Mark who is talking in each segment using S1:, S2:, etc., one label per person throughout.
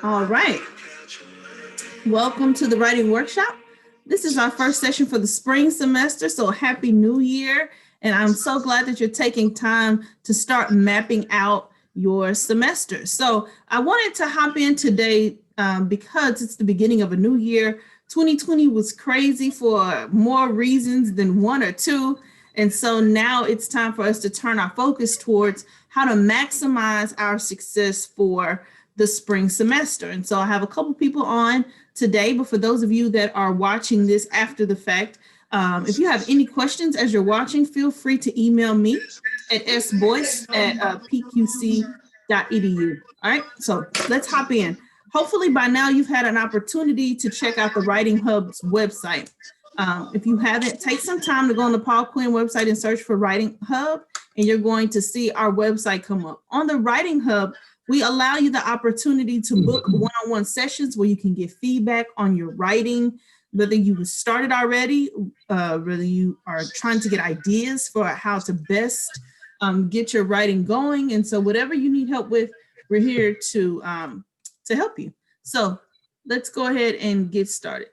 S1: All right. Welcome to the writing workshop. This is our first session for the spring semester, so happy new year. And I'm so glad that you're taking time to start mapping out your semester. So I wanted to hop in today because it's the beginning of a new year. 2020 was crazy for more reasons than one or two. And so now it's time for us to turn our focus towards how to maximize our success for the spring semester. And so I have a couple people on today, but for those of you that are watching this after the fact, if you have any questions as you're watching, feel free to email me at sboyce@pqc.edu. All right, so let's hop in. Hopefully by now you've had an opportunity to check out the Writing Hub's website. If you haven't, take some time to go on the Paul Quinn website and search for Writing Hub, and you're going to see our website come up. On the Writing Hub, we allow you the opportunity to book one-on-one sessions where you can get feedback on your writing, whether you started already, whether you are trying to get ideas for how to best get your writing going. And so whatever you need help with, we're here to help you. So let's go ahead and get started.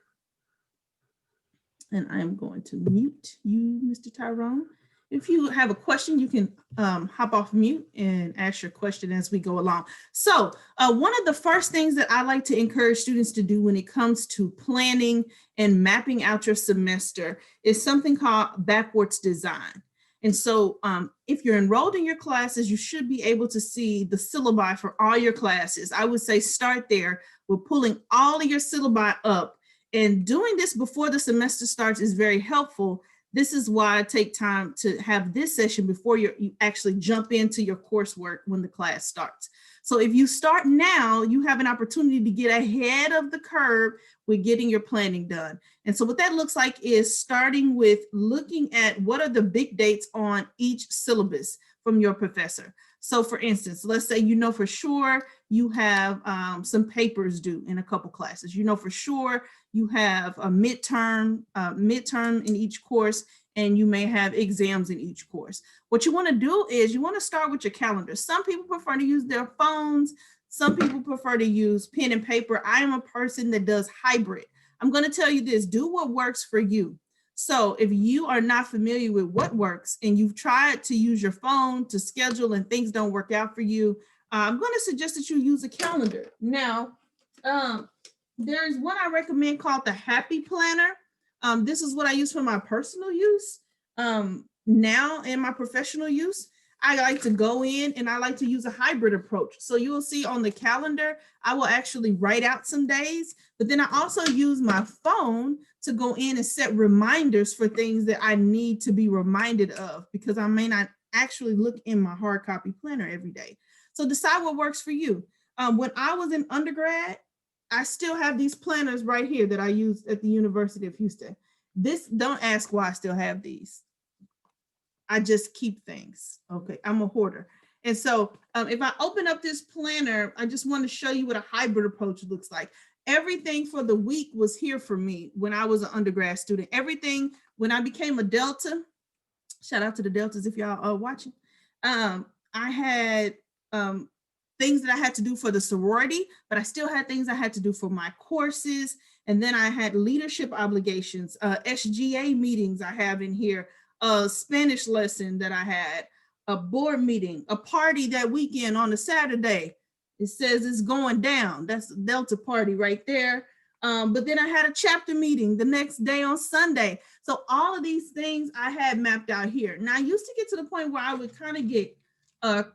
S1: And I'm going to mute you, Mr. Tyrone. If you have a question, you can hop off mute and ask your question as we go along. So one of the first things that I like to encourage students to do when it comes to planning and mapping out your semester is something called backwards design. And so if you're enrolled in your classes, you should be able to see the syllabi for all your classes. I would say start there with pulling all of your syllabi up. And doing this before the semester starts is very helpful. This is why I take time to have this session before you actually jump into your coursework when the class starts. So if you start now, you have an opportunity to get ahead of the curve with getting your planning done. And so what that looks like is starting with looking at what are the big dates on each syllabus from your professor. So for instance, let's say you know for sure you have some papers due in a couple classes. You know for sure you have a midterm in each course, and you may have exams in each course. What you want to do is you want to start with your calendar. Some people prefer to use their phones. Some people prefer to use pen and paper. I am a person that does hybrid. I'm going to tell you this, do what works for you. So if you are not familiar with what works and you've tried to use your phone to schedule and things don't work out for you, I'm going to suggest that you use a calendar. Now, there's one I recommend called the Happy Planner. This is what I use for my personal use. Now in my professional use, I like to go in and I like to use a hybrid approach. So you will see on the calendar, I will actually write out some days, but then I also use my phone to go in and set reminders for things that I need to be reminded of because I may not actually look in my hard copy planner every day. So decide what works for you. When I was in undergrad, I still have these planners right here that I used at the University of Houston. Don't ask why I still have these. I just keep things. Okay, I'm a hoarder. And so if I open up this planner, I just want to show you what a hybrid approach looks like. Everything for the week was here for me when I was an undergrad student. Everything, when I became a Delta, shout out to the Deltas if y'all are watching, I had things that I had to do for the sorority, but I still had things I had to do for my courses. And then I had leadership obligations, SGA meetings I have in here, a Spanish lesson that I had, a board meeting, a party that weekend on a Saturday. It says it's going down. That's the Delta party right there. But then I had a chapter meeting the next day on Sunday. So all of these things I had mapped out here. Now I used to get to the point where I would kind of get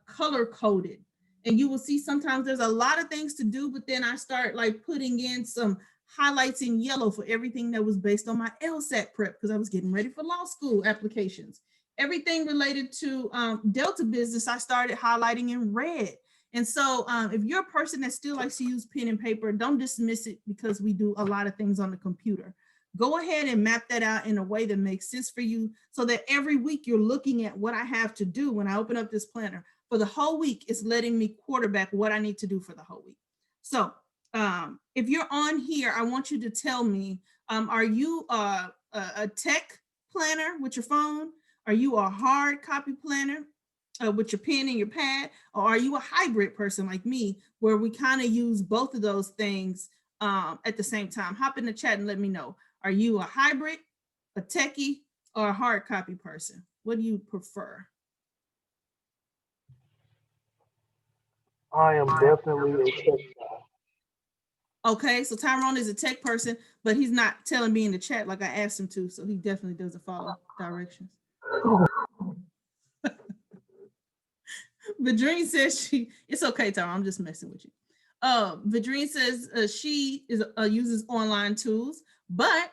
S1: color coded. And you will see sometimes there's a lot of things to do, but then I start like putting in some highlights in yellow for everything that was based on my LSAT prep because I was getting ready for law school applications. Everything related to Delta business, I started highlighting in red. And so if you're a person that still likes to use pen and paper, don't dismiss it because we do a lot of things on the computer. Go ahead and map that out in a way that makes sense for you so that every week you're looking at what I have to do when I open up this planner. For the whole week, it's letting me quarterback what I need to do for the whole week. So if you're on here, I want you to tell me, are you a tech planner with your phone? Are you a hard copy planner with your pen and your pad, or are you a hybrid person like me, where we kind of use both of those things at the same time? Hop in the chat and let me know. Are you a hybrid, a techie, or a hard copy person? What do you prefer?
S2: I am definitely a tech
S1: Okay, so Tyrone is a tech person, but he's not telling me in the chat like I asked him to, so he definitely doesn't follow directions.
S2: guy.
S1: Vadrine says it's okay, Tyrone, I'm just messing with you. Vadrine says she uses online tools, but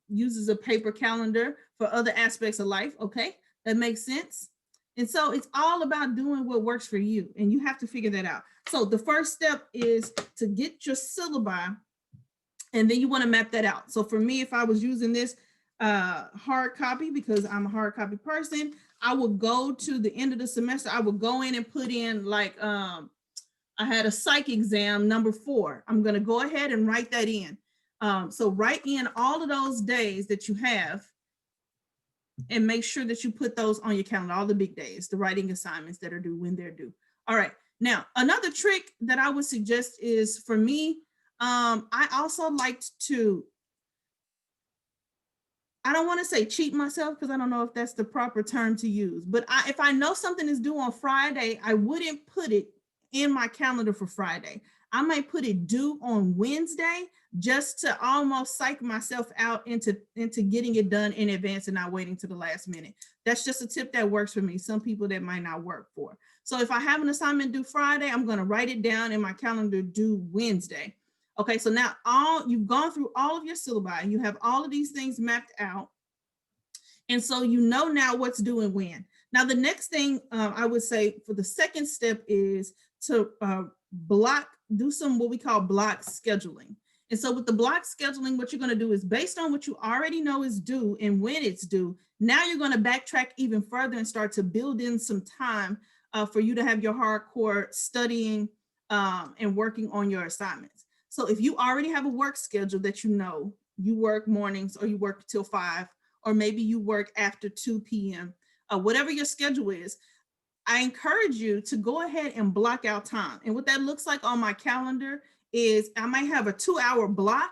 S1: uses a paper calendar for other aspects of life. Okay, that makes sense. And so it's all about doing what works for you, and you have to figure that out. So the first step is to get your syllabi, and then you want to map that out. So for me, if I was using this hard copy, because I'm a hard copy person, I would go to the end of the semester, I would go in and put in like I had a psych exam number 4. I'm going to go ahead and write that in. So write in all of those days that you have, and make sure that you put those on your calendar, all the big days, the writing assignments that are due when they're due. All right. Now, another trick that I would suggest is, for me, I also liked to, I don't want to say cheat myself, because I don't know if that's the proper term to use, but if I know something is due on Friday, I wouldn't put it in my calendar for Friday. I might put it due on Wednesday, just to almost psych myself out into getting it done in advance and not waiting to the last minute. That's just a tip that works for me. Some people that might not work for. So if I have an assignment due Friday, I'm going to write it down in my calendar due Wednesday. Okay, so now you've gone through all of your syllabi. You have all of these things mapped out. And so you know now what's due and when. Now, the next thing I would say for the second step is to do some what we call block scheduling. And so with the block scheduling, what you're going to do is, based on what you already know is due and when it's due, now you're going to backtrack even further and start to build in some time for you to have your hardcore studying and working on your assignments. So if you already have a work schedule that you know, you work mornings or you work till 5, or maybe you work after 2 p.m., whatever your schedule is, I encourage you to go ahead and block out time. And what that looks like on my calendar is, I might have a 2-hour block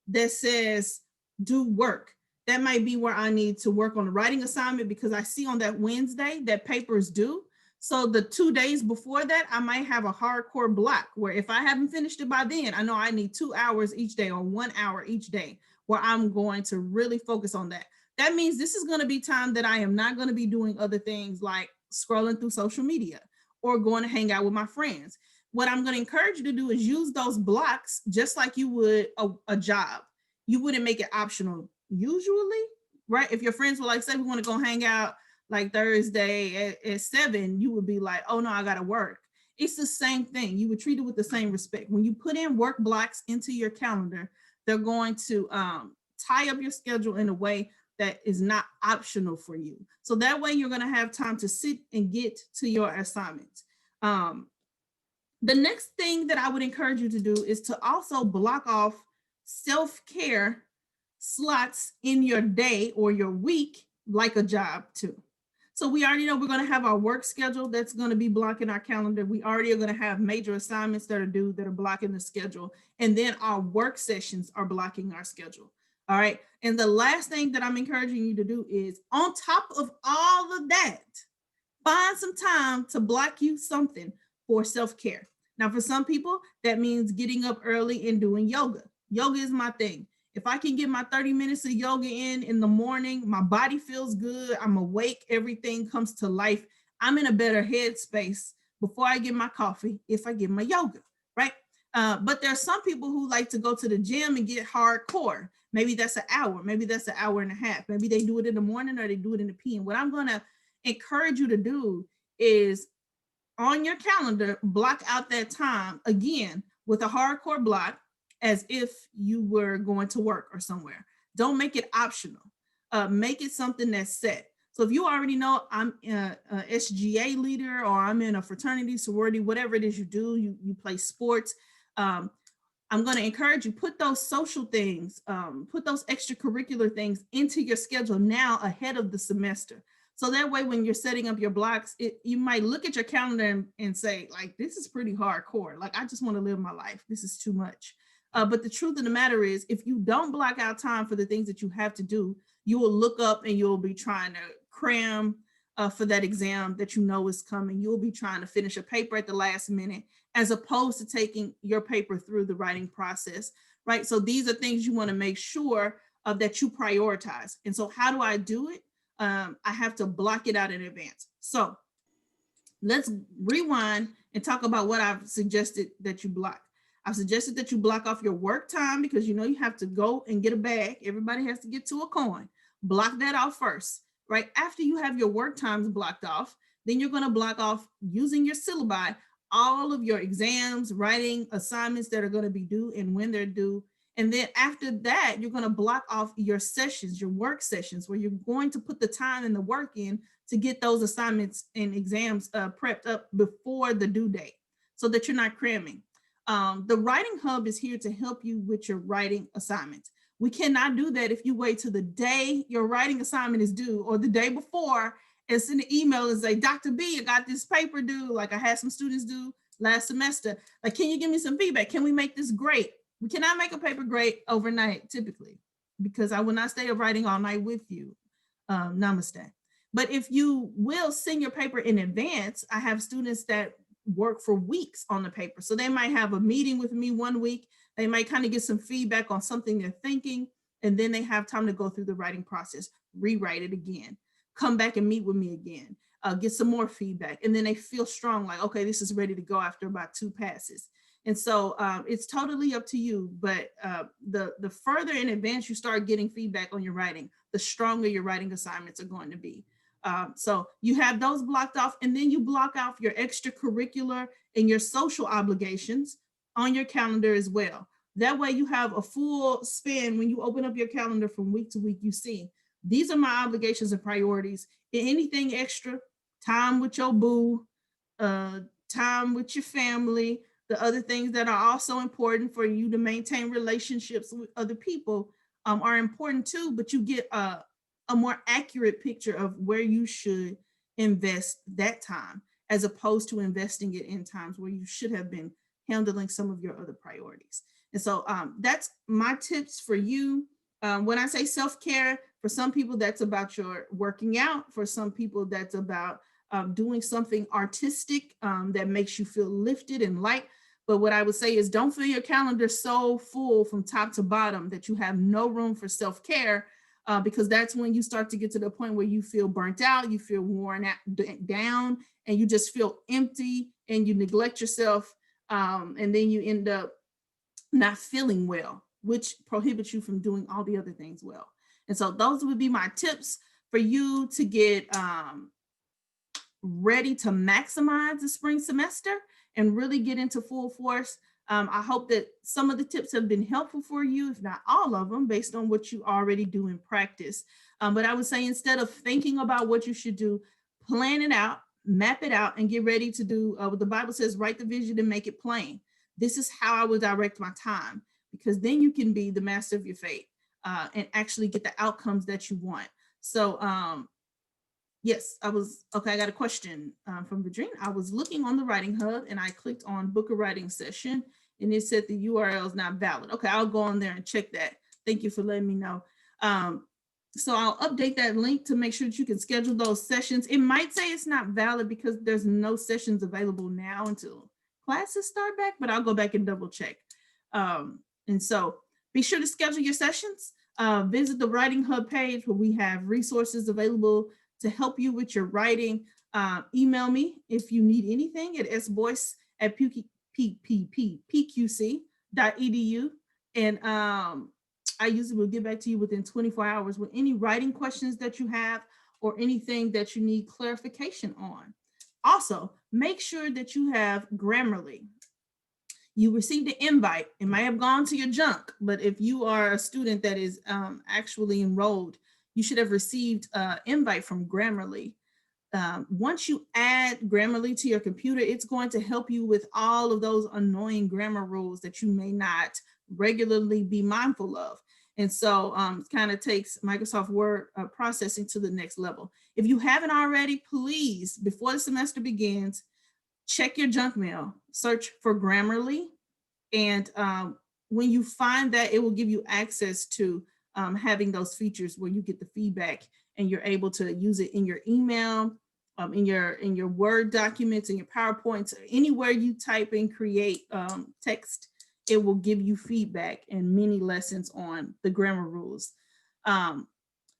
S1: that says do work. That might be where I need to work on the writing assignment, because I see on that Wednesday that paper is due. So the 2 days before that, I might have a hardcore block where if I haven't finished it by then, I know I need 2 hours each day or 1 hour each day where I'm going to really focus on that. That means this is going to be time that I am not going to be doing other things like scrolling through social media or going to hang out with my friends. What I'm going to encourage you to do is use those blocks just like you would a job. You wouldn't make it optional usually, right? If your friends were like, say we want to go hang out like Thursday at 7, you would be like, oh no, I got to work. It's the same thing. You would treat it with the same respect. When you put in work blocks into your calendar, they're going to tie up your schedule in a way that is not optional for you. So that way you're going to have time to sit and get to your assignments. The next thing that I would encourage you to do is to also block off self-care slots in your day or your week like a job too. So we already know we're going to have our work schedule that's going to be blocking our calendar. We already are going to have major assignments that are due that are blocking the schedule. And then our work sessions are blocking our schedule. All right. And the last thing that I'm encouraging you to do is, on top of all of that, find some time to block you something for self-care. Now, for some people, that means getting up early and doing yoga. Yoga is my thing. If I can get my 30 minutes of yoga in the morning, my body feels good. I'm awake. Everything comes to life. I'm in a better headspace before I get my coffee if I get my yoga, right? But there's some people who like to go to the gym and get hardcore. Maybe that's an hour. Maybe that's an hour and a half. Maybe they do it in the morning or they do it in the PM. What I'm going to encourage you to do is, on your calendar, block out that time again with a hardcore block, as if you were going to work or somewhere. Don't make it optional. Make it something that's set. So if you already know I'm a SGA leader, or I'm in a fraternity, sorority, whatever it is you do, you play sports, I'm going to encourage you, put those social things, put those extracurricular things into your schedule now ahead of the semester. So that way, when you're setting up your blocks, you might look at your calendar and say, like, this is pretty hardcore. Like, I just want to live my life. This is too much. But the truth of the matter is, if you don't block out time for the things that you have to do, you will look up and you'll be trying to cram for that exam that you know is coming. You'll be trying to finish a paper at the last minute, as opposed to taking your paper through the writing process, right? So these are things you want to make sure that you prioritize. And so how do I do it? I have to block it out in advance. So let's rewind and talk about what I've suggested that you block. I've suggested that you block off your work time, because you know you have to go and get a bag. Everybody has to get to a coin. Block that off first, right? After you have your work times blocked off, then you're going to block off, using your syllabi, all of your exams, writing assignments that are going to be due and when they're due. And then after that, you're going to block off your sessions, your work sessions, where you're going to put the time and the work in to get those assignments and exams prepped up before the due date, so that you're not cramming. The Writing Hub is here to help you with your writing assignments. We cannot do that if you wait till the day your writing assignment is due, or the day before, and send an email and say, Dr. B, I got this paper due, like I had some students do last semester. Like, can you give me some feedback? Can we make this great? We cannot make a paper great overnight, typically, because I will not stay up writing all night with you. Namaste. But if you will send your paper in advance, I have students that work for weeks on the paper. So they might have a meeting with me one week. They might kind of get some feedback on something they're thinking, and then they have time to go through the writing process, rewrite it again, come back and meet with me again, get some more feedback. And then they feel strong, like, okay, this is ready to go after about 2 passes. And so it's totally up to you. But the further in advance you start getting feedback on your writing, the stronger your writing assignments are going to be. So you have those blocked off, and then you block off your extracurricular and your social obligations on your calendar as well. That way you have a full span. When you open up your calendar from week to week, you see, these are my obligations and priorities. Anything extra, time with your boo, time with your family, the other things that are also important for you to maintain relationships with other people are important too, but you get a more accurate picture of where you should invest that time, as opposed to investing it in times where you should have been handling some of your other priorities. And so that's my tips for you. When I say self-care, for some people, that's about your working out. For some people, that's about doing something artistic that makes you feel lifted and light. But what I would say is, don't fill your calendar so full from top to bottom that you have no room for self-care, because that's when you start to get to the point where you feel burnt out, you feel worn out, down, and you just feel empty, and you neglect yourself. And then you end up not feeling well, which prohibits you from doing all the other things well. And so those would be my tips for you to get ready to maximize the spring semester and really get into full force. I hope that some of the tips have been helpful for you, if not all of them, based on what you already do in practice. But I would say, instead of thinking about what you should do, plan it out, map it out, and get ready to do what the Bible says, write the vision and make it plain. This is how I will direct my time, because then you can be the master of your fate and actually get the outcomes that you want. So yes, I got a question from Vadrine. I was looking on the Writing Hub and I clicked on book a writing session, and it said the URL is not valid. Okay, I'll go on there and check that. Thank you for letting me know. So I'll update that link to make sure that you can schedule those sessions. It might say it's not valid because there's no sessions available now until classes start back, but I'll go back and double check. And so be sure to schedule your sessions. Visit the Writing Hub page where we have resources available to help you with your writing. Email me if you need anything at sboyce@pqc.edu. And I usually will get back to you within 24 hours with any writing questions that you have or anything that you need clarification on. Also, make sure that you have Grammarly. You received an invite. It might have gone to your junk, but if you are a student that is actually enrolled, you should have received an invite from Grammarly. Once you add Grammarly to your computer, it's going to help you with all of those annoying grammar rules that you may not regularly be mindful of. And so it kind of takes Microsoft Word processing to the next level. If you haven't already, please, before the semester begins, check your junk mail, search for Grammarly. And when you find that, it will give you access to having those features where you get the feedback and you're able to use it in your email, in your Word documents, in your PowerPoints, anywhere you type and create text, it will give you feedback and mini lessons on the grammar rules.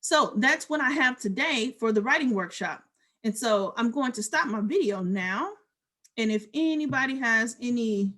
S1: So that's what I have today for the writing workshop. And so I'm going to stop my video now. And if anybody has any